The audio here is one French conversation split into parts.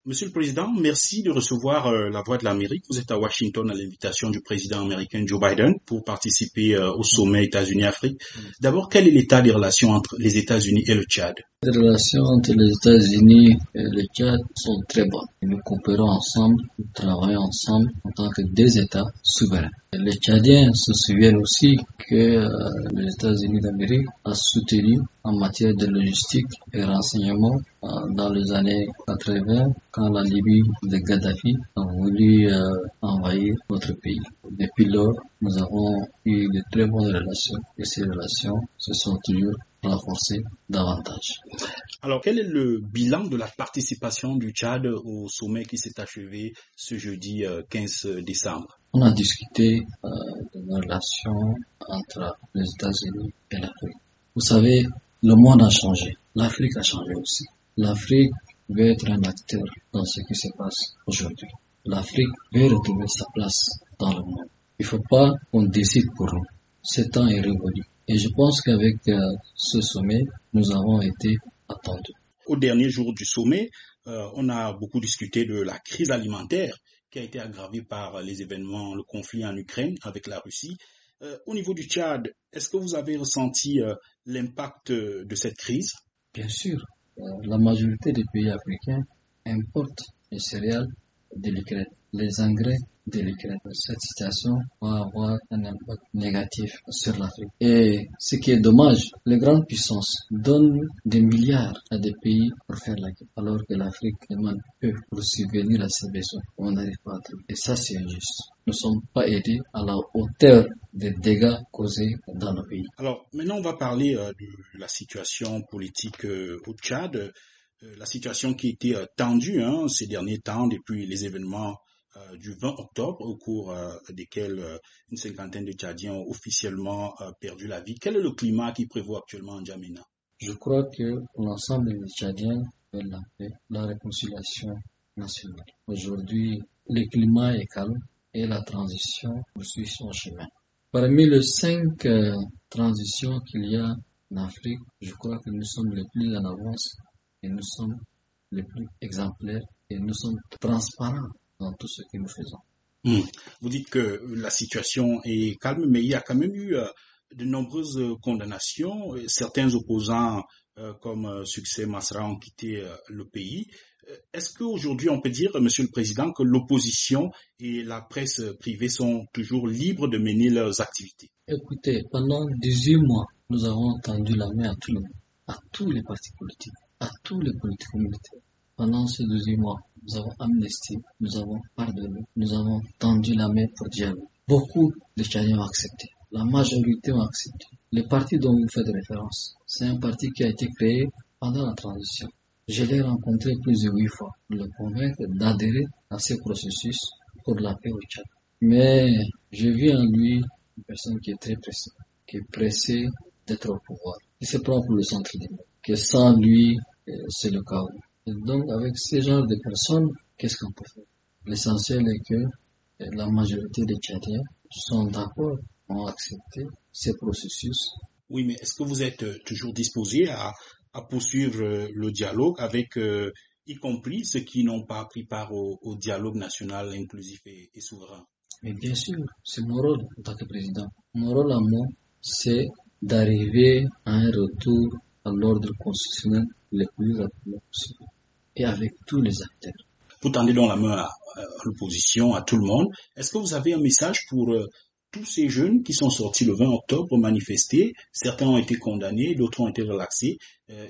Monsieur le Président, merci de recevoir la Voix de l'Amérique. Vous êtes à Washington à l'invitation du président américain Joe Biden pour participer au sommet États-Unis-Afrique. D'abord, quel est l'état des relations entre les États-Unis et le Tchad? Les relations entre les États-Unis et le Tchad sont très bonnes. Nous coopérons ensemble, nous travaillons ensemble en tant que deux États souverains. Les Tchadiens se souviennent aussi que les États-Unis d'Amérique a soutenu en matière de logistique et renseignement dans les années 80 quand la Libye de Gaddafi a voulu envahir notre pays. Depuis lors, nous avons eu de très bonnes relations et ces relations se sont toujours renforcées davantage. Alors, quel est le bilan de la participation du Tchad au sommet qui s'est achevé ce jeudi 15 décembre? On a discuté de nos relations entre les États-Unis et l'Afrique. Vous savez, le monde a changé. L'Afrique a changé aussi. L'Afrique veut être un acteur dans ce qui se passe aujourd'hui. L'Afrique veut retrouver sa place dans le monde. Il ne faut pas qu'on décide pour nous. Ce temps est révolu. Et je pense qu'avec ce sommet, nous avons été attendus. Au dernier jour du sommet, on a beaucoup discuté de la crise alimentaire qui a été aggravée par les événements, le conflit en Ukraine avec la Russie. Au niveau du Tchad, est-ce que vous avez ressenti l'impact de cette crise? Bien sûr, la majorité des pays africains importent les céréales de l'Ukraine, les engrais de l'Ukraine. Cette situation va avoir un impact négatif sur l'Afrique. Et ce qui est dommage, les grandes puissances donnent des milliards à des pays pour faire la guerre, alors que l'Afrique demande peu pour subvenir à ses besoins. On n'arrive pas à trouver. Et ça, c'est injuste. Nous ne sommes pas aidés à la hauteur des dégâts causés dans nos pays. Alors, maintenant, on va parler de la situation politique au Tchad. La situation qui était tendue ces derniers temps depuis les événements du 20 octobre au cours desquels une cinquantaine de Tchadiens ont officiellement perdu la vie. Quel est le climat qui prévaut actuellement en N'Djamena? Je crois que pour l'ensemble des Tchadiens veulent la paix, la réconciliation nationale. Aujourd'hui, le climat est calme et la transition poursuit son chemin. Parmi les 5 transitions qu'il y a en Afrique, je crois que nous sommes les plus en avance et nous sommes les plus exemplaires et nous sommes transparents dans tout ce que nous faisons. Vous dites que la situation est calme, mais il y a quand même eu de nombreuses condamnations. Certains opposants comme Succès Masra ont quitté le pays. Est-ce qu'aujourd'hui on peut dire, Monsieur le Président, que l'opposition et la presse privée sont toujours libres de mener leurs activités? Écoutez, pendant 18 mois, nous avons tendu la main à tout le monde, à tous les partis politiques, à tous les politiques militaires. Pendant ces 18 mois, nous avons amnistié, nous avons pardonné, nous avons tendu la main pour dialogue. Beaucoup de Tchadiens ont accepté. La majorité ont accepté. Le parti dont vous faites référence, c'est un parti qui a été créé pendant la transition. Je l'ai rencontré plus de 8 fois pour le convaincre d'adhérer à ce processus pour la paix au Tchad. Mais j'ai vu en lui une personne qui est très pressée, qui est pressée d'être au pouvoir, qui se prend pour le centre du monde, que sans lui, c'est le chaos. Et donc, avec ce genre de personnes, qu'est-ce qu'on peut faire? L'essentiel est que la majorité des Tchadiens sont d'accord, ont accepté ce processus. Oui, mais est-ce que vous êtes toujours disposé à poursuivre le dialogue avec, y compris ceux qui n'ont pas pris part au dialogue national inclusif et souverain? Mais bien sûr, c'est mon rôle en tant que président. Mon rôle à moi, c'est d'arriver à un retour à l'ordre constitutionnel le plus rapidement possible et avec tous les acteurs. Vous tendez donc la main à l'opposition, à tout le monde. Est-ce que vous avez un message pour tous ces jeunes qui sont sortis le 20 octobre pour manifester? Certains ont été condamnés, d'autres ont été relaxés.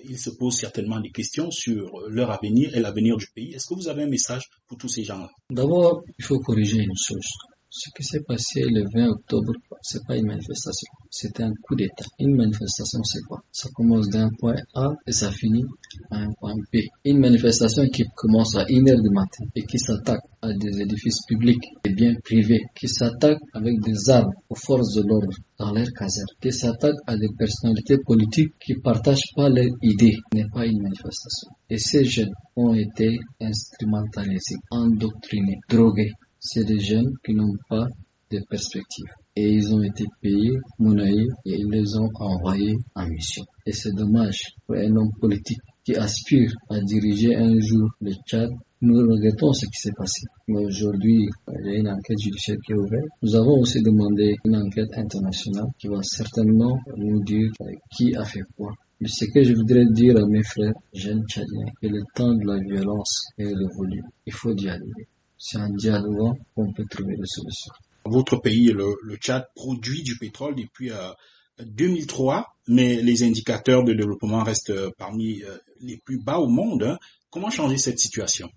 Ils se posent certainement des questions sur leur avenir et l'avenir du pays. Est-ce que vous avez un message pour tous ces gens-là? D'abord, il faut corriger une chose. Ce qui s'est passé le 20 octobre, c'est pas une manifestation, c'était un coup d'État. Une manifestation, c'est quoi? Ça commence d'un point A et ça finit à un point B. Une manifestation qui commence à 1h du matin et qui s'attaque à des édifices publics et biens privés, qui s'attaque avec des armes aux forces de l'ordre dans leur caserne, qui s'attaque à des personnalités politiques qui partagent pas leurs idées, n'est pas une manifestation. Et ces jeunes ont été instrumentalisés, endoctrinés, drogués. C'est des jeunes qui n'ont pas de perspective. Et ils ont été payés, monnaie, et ils les ont envoyés en mission. Et c'est dommage pour un homme politique qui aspirent à diriger un jour le Tchad. Nous regrettons ce qui s'est passé. Mais aujourd'hui, il y a une enquête judiciaire qui est ouverte. Nous avons aussi demandé une enquête internationale qui va certainement nous dire qui a fait quoi. Mais ce que je voudrais dire à mes frères jeunes Tchadiens, que le temps de la violence est révolu. Il faut dialoguer. C'est en dialoguant qu'on peut trouver des solutions. Votre pays, le Tchad, produit du pétrole depuis 2003, mais les indicateurs de développement restent parmi les plus bas au monde. Hein. Comment changer cette situation?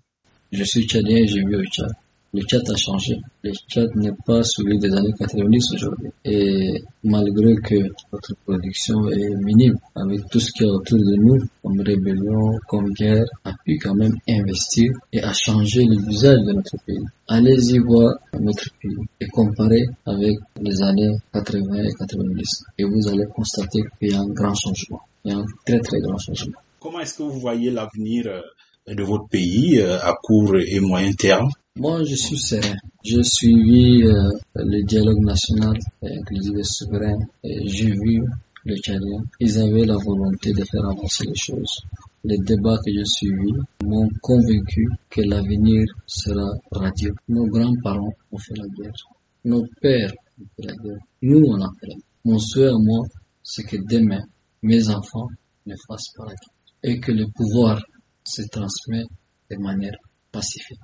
Je suis Tchadien et j'ai vu au Tchad. Le Tchad a changé. Le Tchad n'est pas celui des années 90 aujourd'hui. Et malgré que notre production est minime, avec tout ce qu'il y a autour de nous, comme rébellion, comme guerre, a pu quand même investir et a changé le visage de notre pays. Allez-y voir notre pays et comparez avec les années 80 et 90. Et vous allez constater qu'il y a un grand changement. Il y a un très très grand changement. Comment est-ce que vous voyez l'avenir de votre pays à court et moyen terme? Moi, je suis serein. J'ai suivi le dialogue national inclusif et souverain et j'ai vu le Tchadien. Ils avaient la volonté de faire avancer les choses. Les débats que j'ai suivis m'ont convaincu que l'avenir sera radieux. Nos grands-parents ont fait la guerre. Nos pères ont fait la guerre. Nous, on a fait la guerre. Mon souhait à moi, c'est que demain, mes enfants ne fassent pas la guerre et que le pouvoir se transmet de manière pacifique.